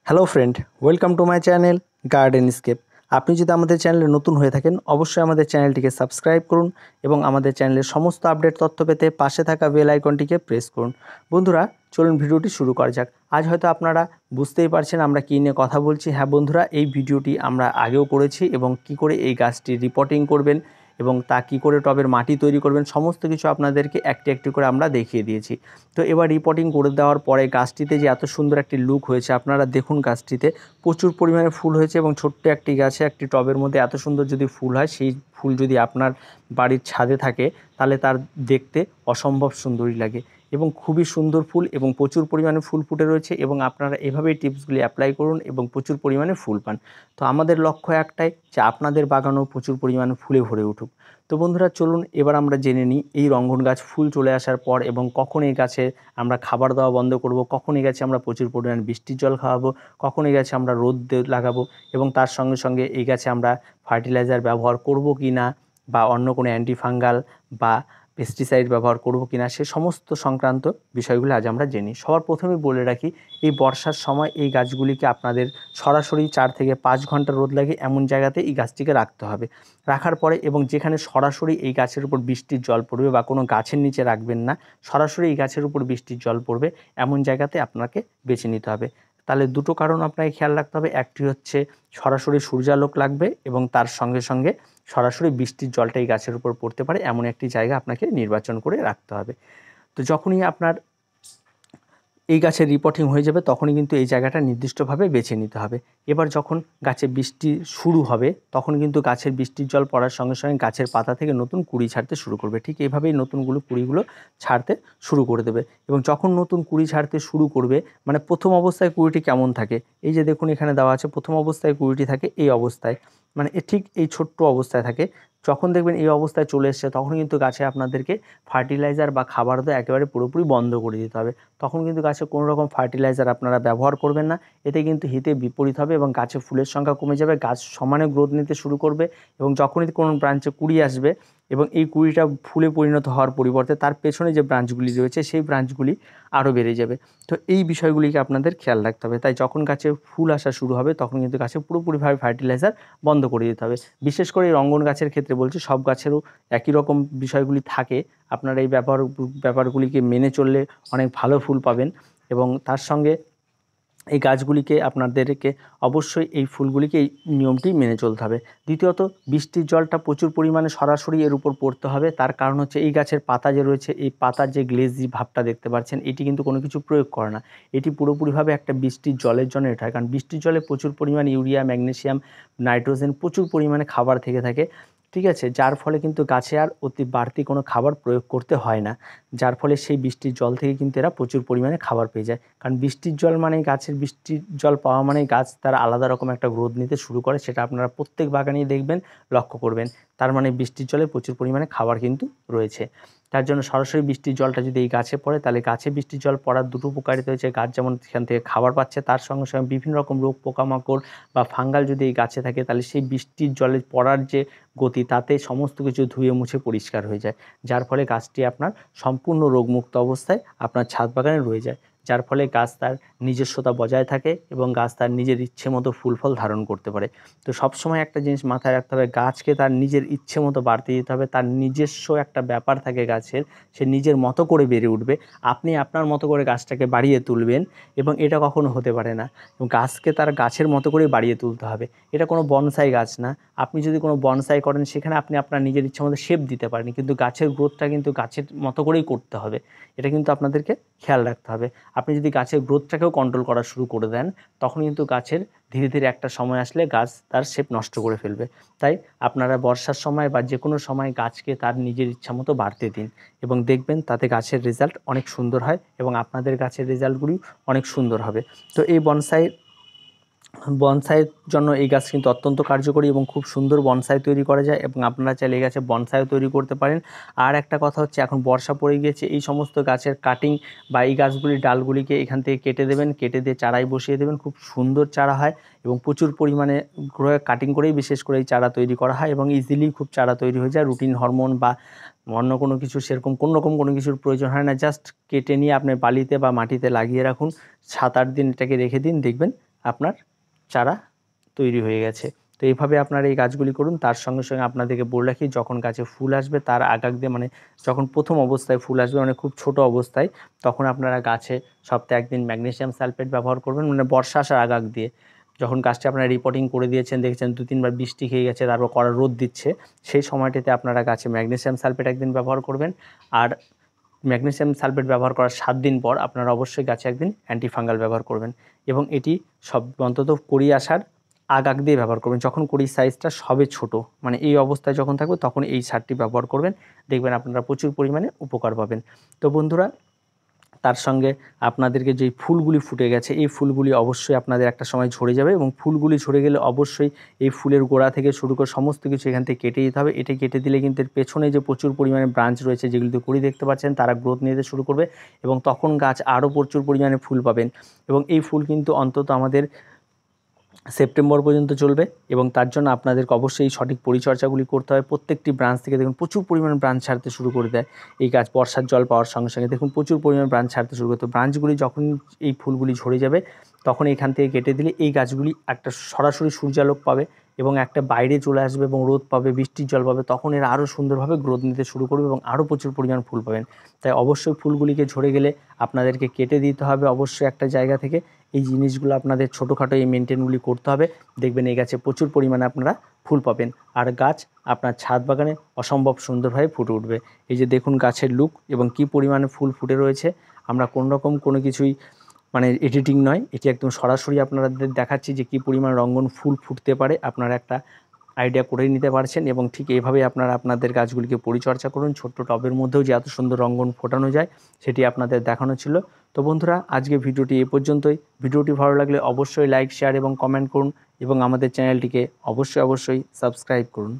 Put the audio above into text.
Hello friend, welcome to my channel garden scape. আপনি যদি আমাদের চ্যানেলে নতুন হয়ে থাকেন অবশ্যই আমাদের চ্যানেলটিকে সাবস্ক্রাইব করুন এবং আমাদের চ্যানেলের সমস্ত আপডেট তথ্য পেতে পাশে থাকা বেল আইকনটিকে প্রেস করুন। বন্ধুরা, চলুন ভিডিওটি শুরু করা যাক। আজ হয়তো আপনারা বুঝতেই পারছেন আমরা কী নিয়ে কথা বলছি। হ্যাঁ বন্ধুরা, এই ভিডিওটি আমরা আগেও করেছি এবং কি করে এই গাছটি রিপোর্টিং করবেন এবং তা কী করে টবের মাটি তৈরি করবেন সমস্ত কিছু আপনাদেরকে একটি একটি করে আমরা দেখিয়ে দিয়েছি। তো এবার রিপোর্টিং করে দেওয়ার পরে গাছটিতে যে এত সুন্দর একটি লুক হয়েছে, আপনারা দেখুন গাছটিতে প্রচুর পরিমাণে ফুল হয়েছে এবং ছোট্ট একটি গাছে একটি টবের মধ্যে এত সুন্দর যদি ফুল হয়, সেই ফুল যদি আপনার বাড়ির ছাদে থাকে তাহলে তার দেখতে অসম্ভব সুন্দরই লাগে এবং খুবই সুন্দর ফুল এবং প্রচুর পরিমাণে ফুল ফুটে রয়েছে এবং আপনারা এভাবেই টিপসগুলি অ্যাপ্লাই করুন এবং প্রচুর পরিমাণে ফুল পান। তো আমাদের লক্ষ্য একটাই যে আপনাদের বাগানও প্রচুর পরিমাণে ফুলে ভরে উঠুক। তো বন্ধুরা, চলুন এবার আমরা জেনে নিই এই রঙ্গন গাছ ফুল চলে আসার পর এবং কখন এই গাছে আমরা খাবার দেওয়া বন্ধ করব, কখন এই গাছে আমরা প্রচুর পরিমাণে বৃষ্টির জল খাওয়াবো, কখন এই গাছে আমরা রোদ লাগাবো এবং তার সঙ্গে সঙ্গে এই গাছে আমরা ফার্টিলাইজার ব্যবহার করব কি না বা অন্য কোনো অ্যান্টিফাঙ্গাল বা পেস্টিসাইড ব্যবহার করব কি না, সে সমস্ত সংক্রান্ত বিষয়গুলো আজ আমরা জেনি। সবার প্রথমে বলে রাখি, এই বর্ষার সময় এই গাছগুলিকে আপনাদের সরাসরি 4 থেকে 5 ঘন্টা রোদ লাগে এমন জায়গাতে এই গাছটিকে রাখতে হবে। রাখার পরে এবং যেখানে সরাসরি এই গাছের উপর বৃষ্টির জল পড়বে বা কোনো গাছের নিচে রাখবেন না, সরাসরি এই গাছের উপর বৃষ্টির জল পড়বে এমন জায়গাতে আপনাকে বেছে নিতে হবে। তাহলে দুটো কারণ আপনাকে খেয়াল রাখতে হবে। একটি হচ্ছে সরাসরি সূর্যালোক লাগবে এবং তার সঙ্গে সঙ্গে সরাসরি বৃষ্টির জলটা এই গাছের উপর পড়তে পারে এমন একটি জায়গা আপনাকে নির্বাচন করে রাখতে হবে। তো যখনই আপনার এই গাছের রিপোর্টিং হয়ে যাবে তখনই কিন্তু এই জায়গাটা নির্দিষ্টভাবে বেছে নিতে হবে। এবার যখন গাছে বৃষ্টি শুরু হবে তখন কিন্তু গাছের বৃষ্টির জল পড়ার সঙ্গে সঙ্গে গাছের পাতা থেকে নতুন কুঁড়ি ছাড়তে শুরু করবে। ঠিক এইভাবেই কুঁড়িগুলো ছাড়তে শুরু করে দেবে এবং যখন নতুন কুঁড়ি ছাড়তে শুরু করবে, মানে প্রথম অবস্থায় কুঁড়িটি কেমন থাকে, এই যে দেখুন এখানে দেওয়া আছে, প্রথম অবস্থায় কুঁড়িটি থাকে এই অবস্থায়, মানে ঠিক এই ছোট্ট অবস্থায় থাকে। যখন দেখবেন এই অবস্থায় চলে এসছে তখন কিন্তু গাছে আপনাদেরকে ফার্টিলাইজার বা খাবার দেওয়া একেবারে পুরোপুরি বন্ধ করে দিতে হবে। তখন কিন্তু গাছে কোনো রকম ফার্টিলাইজার আপনারা ব্যবহার করবেন না। এতে কিন্তু হিতে বিপরীত হবে এবং গাছে ফুলের সংখ্যা কমে যাবে, গাছ সমানে গ্রোথ নিতে শুরু করবে এবং যখনই কোনো ব্রাঞ্চে কুঁড়ি আসবে এবং এই কুঁড়িটা ফুলে পরিণত হওয়ার পরিবর্তে তার পেছনে যে ব্রাঞ্চগুলি রয়েছে সেই ব্রাঞ্চগুলি আরও বেড়ে যাবে। তো এই বিষয়গুলিকে আপনাদের খেয়াল রাখতে হবে। তাই যখন গাছে ফুল আসা শুরু হবে তখন কিন্তু গাছে পুরোপুরিভাবে ফার্টিলাইজার বন্ধ করে দিতে হবে। বিশেষ করে এই রঙ্গন গাছের ক্ষেত্রে বলছি, সব গাছেরও একই রকম বিষয়গুলি থাকে। আপনারা এই ব্যাপারগুলিকে মেনে চললে অনেক ভালো ফুল পাবেন এবং তার সঙ্গে এই গাছগুলিকে আপনাদেরকে অবশ্যই এই ফুলগুলিকে এই নিয়মটি মেনে চলতে হবে। দ্বিতীয়ত, বৃষ্টির জলটা প্রচুর পরিমাণে সরাসরি এর উপর পড়তে হবে। তার কারণ হচ্ছে এই গাছের পাতা যে রয়েছে, এই পাতার যে গ্লেজি ভাবটা দেখতে পাচ্ছেন, এটি কিন্তু কোনো কিছু প্রয়োগ করে না। এটি পুরোপুরিভাবে একটা বৃষ্টির জলের জন্য এটা হয়, কারণ বৃষ্টির জলে প্রচুর পরিমাণে ইউরিয়া, ম্যাগনেসিয়াম, নাইট্রোজেন প্রচুর পরিমাণে খাবার থেকে থাকে, ঠিক আছে, যার ফলে কিন্তু গাছে আর বাড়তি কোনো খাবার প্রয়োগ করতে হয় না, যার ফলে সেই বৃষ্টির জল থেকে কিন্তু এরা প্রচুর পরিমাণে খাবার পেয়ে যায়। কারণ বৃষ্টির জল মানে বৃষ্টির জল পাওয়া মানেই গাছ তার আলাদা রকম একটা গ্রোথ নিতে শুরু করে, সেটা আপনারা প্রত্যেক বাগানেই দেখবেন, লক্ষ্য করবেন। তার মানে বৃষ্টির জলে প্রচুর পরিমাণে খাবার কিন্তু রয়েছে। তার জন্য সরাসরি বৃষ্টির জলটা যদি এই গাছে পড়ে তাহলে গাছে বৃষ্টির জল পড়ার দুটো উপকারিতা হয়েছে, গাছ যেমন সেখান থেকে খাবার পাচ্ছে, তার সঙ্গে সঙ্গে বিভিন্ন রকম রোগ পোকামাকড় বা ফাঙ্গাল যদি এই গাছে থাকে তাহলে সেই বৃষ্টির জলে পড়ার যে গতি তাতে সমস্ত কিছু ধুয়ে মুছে পরিষ্কার হয়ে যায়, যার ফলে গাছটি আপনার সম্পূর্ণ রোগমুক্ত অবস্থায় আপনার ছাদ বাগানে রয়ে যায়, যার ফলে গাছ তার নিজস্বতা বজায় থাকে এবং গাছ তার নিজের ইচ্ছে মতো ফুল ফল ধারণ করতে পারে। তো সবসময় একটা জিনিস মাথায় রাখতে হবে, গাছকে তার নিজের ইচ্ছে মতো বাড়তে দিতে হবে। তার নিজস্ব একটা ব্যাপার থাকে গাছের, সে নিজের মতো করে বেড়ে উঠবে। আপনি আপনার মতো করে গাছটাকে বাড়িয়ে তুলবেন এবং এটা কখনো হতে পারে না। গাছকে তার গাছের মতো করেই বাড়িয়ে তুলতে হবে। এটা কোনো বনসাই গাছ না। আপনি যদি কোনো বনসাই করেন সেখানে আপনি আপনার নিজের ইচ্ছে মতো শেপ দিতে পারেন, কিন্তু গাছের গ্রোথটা কিন্তু গাছের মতো করেই করতে হবে। এটা কিন্তু আপনাদেরকে খেয়াল রাখতে হবে। আপনি যদি গাছের গ্রোথটাকেও কন্ট্রোল করা শুরু করে দেন তখন কিন্তু গাছের ধীরে ধীরে একটা সময় আসলে গাছ তার শেপ নষ্ট করে ফেলবে। তাই আপনারা বর্ষার সময় বা যে কোনো সময় গাছকে তার নিজের ইচ্ছা মতো বাড়তে দিন এবং দেখবেন তাতে গাছের রেজাল্ট অনেক সুন্দর হয় এবং আপনাদের গাছের রেজাল্টগুলি অনেক সুন্দর হবে। তো এই বনসাইয়ের জন্য এই গাছ কিন্তু অত্যন্ত কার্যকরী এবং খুব সুন্দর বনসাই তৈরি করা যায় এবং আপনারা চাইলে এই গাছে বনসাইও তৈরি করতে পারেন। আর একটা কথা হচ্ছে, এখন বর্ষা পড়ে গিয়েছে, এই সমস্ত গাছের কাটিং বা এই গাছগুলির ডালগুলিকে এখান থেকে কেটে দেবেন, কেটে দিয়ে চারায় বসিয়ে দেবেন, খুব সুন্দর চারা হয় এবং প্রচুর পরিমাণে কাটিং করেই বিশেষ করে এই চারা তৈরি করা হয় এবং ইজিলি খুব চারা তৈরি হয়ে যায়। রুটিন হরমোন বা অন্য কোনো কিছু সেরকম কোনো রকম কোনো কিছুর প্রয়োজন হয় না। জাস্ট কেটে নিয়ে আপনি বালিতে বা মাটিতে লাগিয়ে রাখুন, 7-8 দিন এটাকে রেখে দিন, দেখবেন আপনার চারা তৈরি হয়ে গেছে। তো এইভাবে আপনারা এই গাছগুলি করুন। তার সঙ্গে সঙ্গে আপনাদেরকে বলে রাখি, যখন গাছে ফুল আসবে তার আগাগ দিয়ে, মানে যখন প্রথম অবস্থায় ফুল আসবে, মানে খুব ছোট অবস্থায়, তখন আপনারা গাছে সপ্তাহে 1 দিন ম্যাগনেসিয়াম সালফেট ব্যবহার করবেন, মানে বর্ষা আসার আগাগ দিয়ে। যখন গাছটি আপনারা রিপোর্টিং করে দিয়েছেন, দেখেছেন 2-3 বার বৃষ্টি খেয়ে গেছে, তারপর কড়া রোদ দিচ্ছে, সেই সময়টিতে আপনারা গাছে ম্যাগনেসিয়াম সালফেট 1 দিন ব্যবহার করবেন। আর ম্যাগনেসিয়াম সালফেট ব্যবহার করার 7 দিন পর আপনারা অবশ্যই গাছে 1 দিন অ্যান্টিফাঙ্গাল ব্যবহার করবেন, এবং এটি সব অন্তত কড়ি আসার আগাগ দিয়ে ব্যবহার করবেন, যখন কড়ির সাইজটা সবে ছোট, মানে এই অবস্থায় যখন থাকবে তখন এই সারটি ব্যবহার করবেন। দেখবেন আপনারা প্রচুর পরিমাণে উপকার পাবেন। তো বন্ধুরা, তার সঙ্গে আপনাদেরকে যেই ফুলগুলি ফুটে গেছে, এই ফুলগুলি অবশ্যই আপনাদের একটা সময় ঝরে যাবে, এবং ফুলগুলি ঝরে গেলে অবশ্যই এই ফুলের গোড়া থেকে শুরু করে সমস্ত কিছু এখান থেকে কেটে দিতে হবে। এটা কেটে দিলে কিন্তু এর পেছনে যে প্রচুর পরিমাণে ব্রাঞ্চ রয়েছে, যেগুলিতে কুড়ি দেখতে পাচ্ছেন, তারা গ্রোথ নিতে শুরু করবে, এবং তখন গাছ আরও প্রচুর পরিমাণে ফুল পাবেন। এবং এই ফুল কিন্তু অন্তত আমাদের সেপ্টেম্বর পর্যন্ত চলবে, এবং তার জন্য আপনাদেরকে অবশ্যই সঠিক পরিচর্যাগুলি করতে হবে। প্রত্যেকটি ব্রাঞ্চ থেকে দেখুন প্রচুর পরিমাণে ব্রাঞ্চ ছাড়তে শুরু করে দেয় এই গাছ, বর্ষার জল পাওয়ার সঙ্গে সঙ্গে দেখুন প্রচুর পরিমাণে ব্রাঞ্চ ছাড়তে শুরু করে। তো ব্রাঞ্চগুলি যখন এই ফুলগুলি ঝরে যাবে, তখন এখান থেকে কেটে দিলে এই গাছগুলি একটা সরাসরি সূর্যালোক পাবে, এবং একটা বাইরে চলে আসবে, এবং রোদ পাবে, বৃষ্টির জল পাবে, তখন এরা আরও সুন্দরভাবে গ্রোথ নিতে শুরু করবে, এবং আরও প্রচুর পরিমাণ ফুল পাবেন। তাই অবশ্যই ফুলগুলিকে ঝরে গেলে আপনাদেরকে কেটে দিতে হবে অবশ্যই একটা জায়গা থেকে। এই জিনিসগুলো আপনাদের ছোটোখাটো এই মেনটেনগুলি করতে হবে, দেখবেন এই গাছে প্রচুর পরিমাণে আপনারা ফুল পাবেন, আর গাছ আপনার ছাদ বাগানে অসম্ভব সুন্দরভাবে ফুটে উঠবে। এই যে দেখুন গাছের লুক এবং কি পরিমাণে ফুল ফুটে রয়েছে। আমরা কোনো রকম কোনো কিছুই মানে এডিটিং নয়, এটি একদম সরাসরি আপনাদের দেখাচ্ছি যে কী পরিমাণ রঙ্গন ফুল ফুটতে পারে, আপনারা একটা আইডিয়া করে নিতে পারছেন। এবং ঠিক এইভাবেই আপনারা আপনাদের গাছগুলিকে পরিচর্যা করুন। ছোট্ট টবের মধ্যেও যে এত সুন্দর রঙ্গন ফোটানো যায়, সেটি আপনাদের দেখানো ছিল। তো বন্ধুরা, আজকে ভিডিওটি এই পর্যন্তই। ভিডিওটি ভালো লাগলে অবশ্যই লাইক, শেয়ার এবং কমেন্ট করুন, এবং আমাদের চ্যানেলটিকে অবশ্যই সাবস্ক্রাইব করুন।